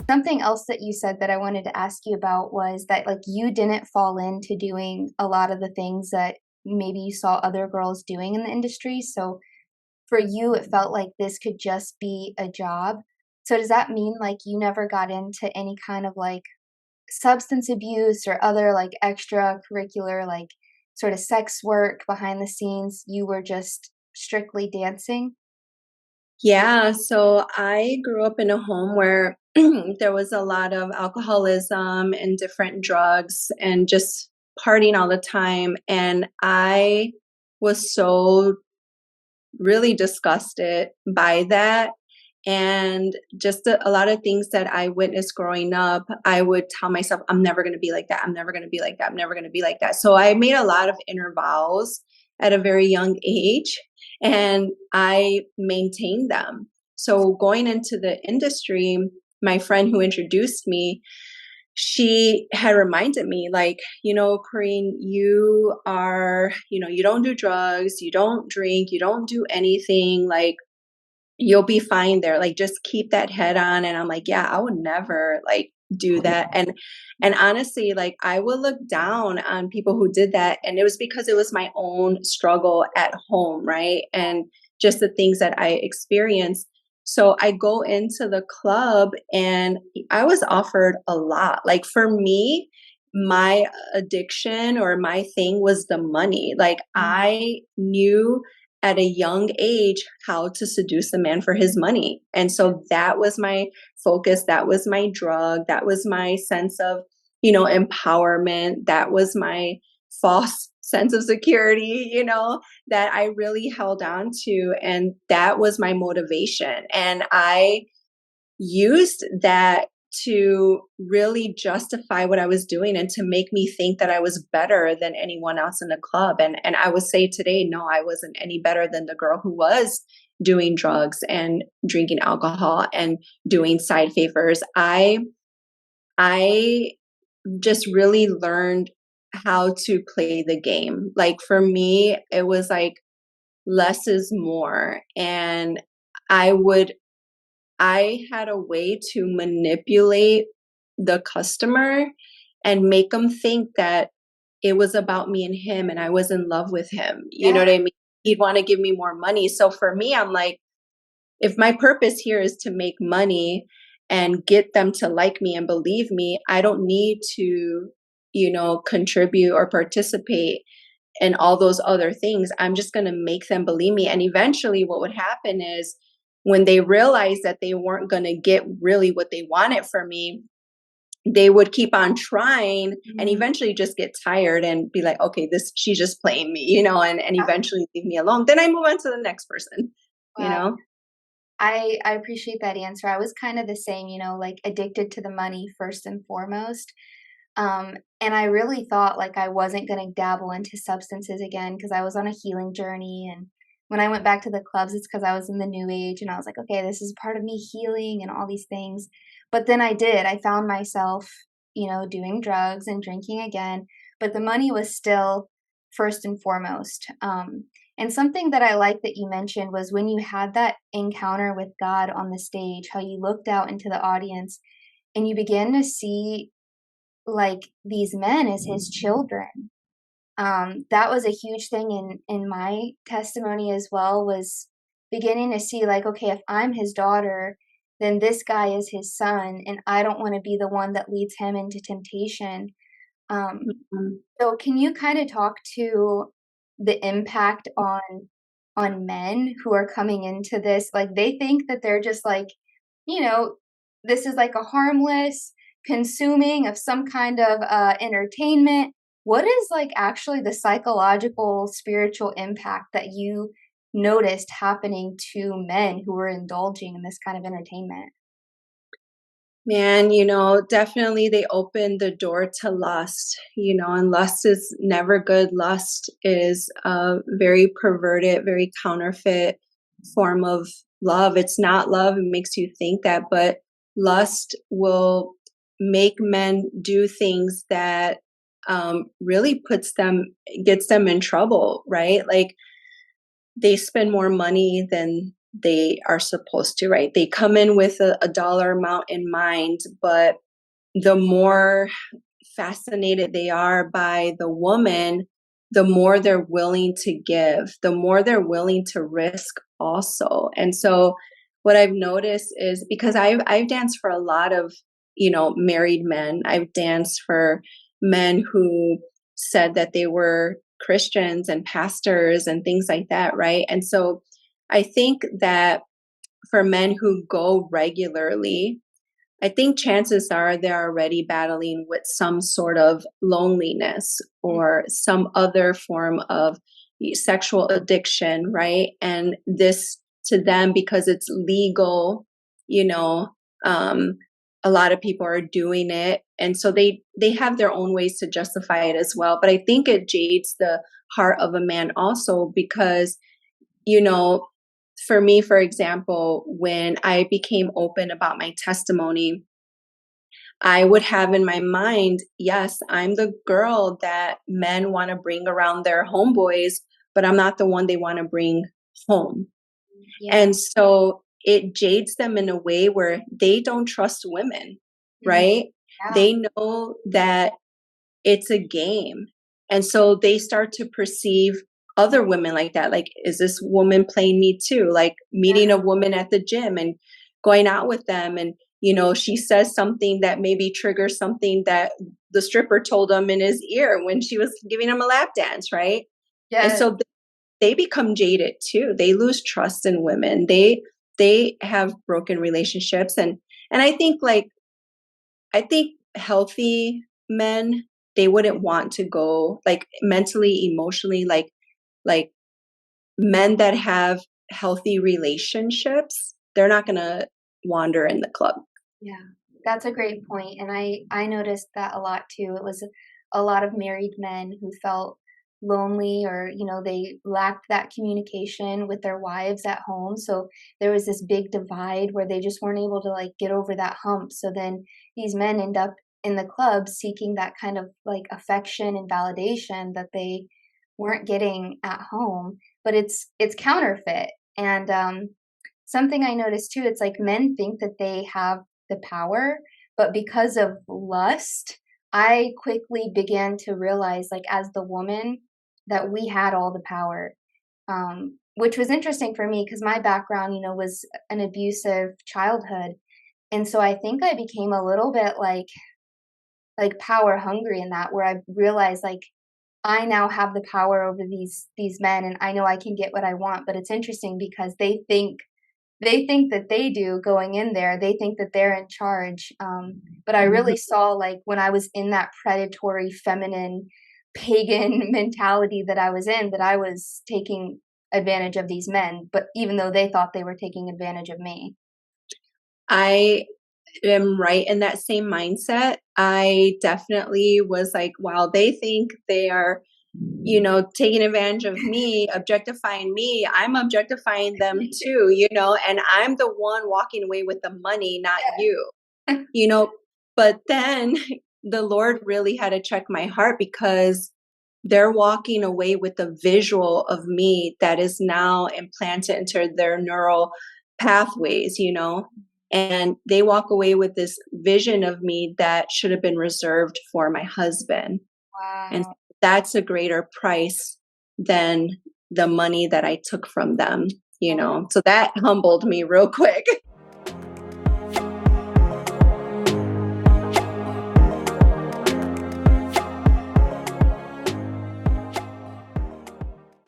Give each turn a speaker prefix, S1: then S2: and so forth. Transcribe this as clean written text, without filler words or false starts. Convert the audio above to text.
S1: Something else that you said that I wanted to ask you about was that, like, you didn't fall into doing a lot of the things that maybe you saw other girls doing in the industry. So for you, it felt like this could just be a job. So does that mean, like, you never got into any kind of, like, substance abuse or other, like, extracurricular, like, sort of sex work behind the scenes? You were just strictly dancing?
S2: Yeah, so I grew up in a home where there was a lot of alcoholism and different drugs and just partying all the time. And I was so really disgusted by that. And just a lot of things that I witnessed growing up, I would tell myself, I'm never going to be like that. I'm never going to be like that. I'm never going to be like that. So I made a lot of inner vows at a very young age, and I maintained them. So going into the industry, my friend who introduced me, she had reminded me, like, Corrine, you don't do drugs, you don't drink, you don't do anything. Like, you'll be fine there. Like, just keep that head on. And I'm like, yeah, I would never like do that. And honestly, like, I would look down on people who did that. And it was because it was my own struggle at home, right? And just the things that I experienced. So I go into the club and I was offered a lot. Like, for me, my addiction or my thing was the money. Like,
S1: Mm.
S2: I knew at a young age how to seduce a man for his money. And so that was my focus. That was my drug. That was my sense of, empowerment. That was my false sense of security, that I really held on to. And that was my motivation. And I used that to really justify what I was doing and to make me think that I was better than anyone else in the club. And I would say today, no, I wasn't any better than the girl who was doing drugs and drinking alcohol and doing side favors. I just really learned how to play the game. Like, for me, it was like less is more. And I would I had a way to manipulate the customer and make them think that it was about me and him and I was in love with him. You know
S1: Yeah.
S2: what I mean? He'd want to give me more money. So for me, I'm like, if my purpose here is to make money and get them to like me and believe me, I don't need to, contribute or participate in all those other things. I'm just going to make them believe me. And eventually, what would happen is when they realized that they weren't going to get really what they wanted from me, they would keep on trying and
S1: Mhm.
S2: eventually just get tired and be like, okay, she's just playing me, and
S1: Yeah.
S2: eventually leave me alone. Then I move on to the next person, you
S1: Wow.
S2: know?
S1: I appreciate that answer. I was kind of the same, like addicted to the money first and foremost. And I really thought like I wasn't going to dabble into substances again because I was on a healing journey. And when I went back to the clubs, it's because I was in the new age and I was like, okay, this is part of me healing and all these things. But then I did. I found myself, doing drugs and drinking again, but the money was still first and foremost. And something that I like that you mentioned was when you had that encounter with God on the stage, how you looked out into the audience and you began to see like these men as his children. That was a huge thing in my testimony as well, was beginning to see like, okay, if I'm his daughter, then this guy is his son, and I don't want to be the one that leads him into temptation. Um,
S2: Mhm.
S1: so can you kind of talk to the impact on men who are coming into this? Like they think that they're just like, you know, this is like a harmless consuming of some kind of entertainment. What is like actually the psychological, spiritual impact that you noticed happening to men who were indulging in this kind of entertainment?
S2: Man, definitely they open the door to lust, and lust is never good. Lust is a very perverted, very counterfeit form of love. It's not love, it makes you think that, but lust will make men do things that really gets them in trouble, right? Like, they spend more money than they are supposed to, right? They come in with a dollar amount in mind, but the more fascinated they are by the woman, the more they're willing to give, the more they're willing to risk also. And so what I've noticed is because I've danced for a lot of, married men. I've danced for men who said that they were Christians and pastors and things like that, right? And so I think that for men who go regularly, I think chances are they're already battling with some sort of loneliness
S1: Mm,
S2: or some other form of sexual addiction, right? And this to them, because it's legal, you know, um, a lot of people are doing it, and so they have their own ways to justify it as well. But I think it jades the heart of a man also because you know, for me, for example, when I became open about my testimony, I would have in my mind, yes, I'm the girl that men want to bring around their homeboys, but I'm not the one they want to bring home.
S1: yeah.
S2: And so it jades them in a way where they don't trust women,
S1: Mhm.
S2: right?
S1: Yeah.
S2: They know that it's a game. And so they start to perceive other women like that. Like, is this woman playing me too? Like meeting a woman at the gym and going out with them. And, she says something that maybe triggers something that the stripper told him in his ear when she was giving him a lap dance, right? And
S1: Yeah.
S2: so they become jaded too. They lose trust in women. They have broken relationships. And I think healthy men, they wouldn't want to go like mentally, emotionally, like men that have healthy relationships, they're not gonna wander in the club.
S1: Yeah, that's a great point, and I noticed that a lot too. It was a lot of married men who felt lonely or, they lacked that communication with their wives at home. So there was this big divide where they just weren't able to like get over that hump. So then these men end up in the club seeking that kind of like affection and validation that they weren't getting at home, but it's counterfeit. And something I noticed too, it's like men think that they have the power, but because of lust, I quickly began to realize, like, as the woman, that we had all the power. Which was interesting for me because my background, was an abusive childhood. And so I think I became a little bit like power hungry in that where I realized like I now have the power over these men and I know I can get what I want. But it's interesting because they think that they do going in there. They think that they're in charge. But I really saw, like, when I was in that predatory, feminine, pagan mentality that I was in, that I was taking advantage of these men, but even though they thought they were taking advantage of me.
S2: I am right in that same mindset. I definitely was like, wow, they think they are, taking advantage of me, objectifying me. I'm objectifying them too, and I'm the one walking away with the money, not you. you know but then the Lord really had to check my heart because they're walking away with a visual of me that is now implanted into their neural pathways, and they walk away with this vision of me that should have been reserved for my husband. And
S1: Wow.
S2: that's a greater price than the money that I took from them.
S1: Wow.
S2: So that humbled me real quick.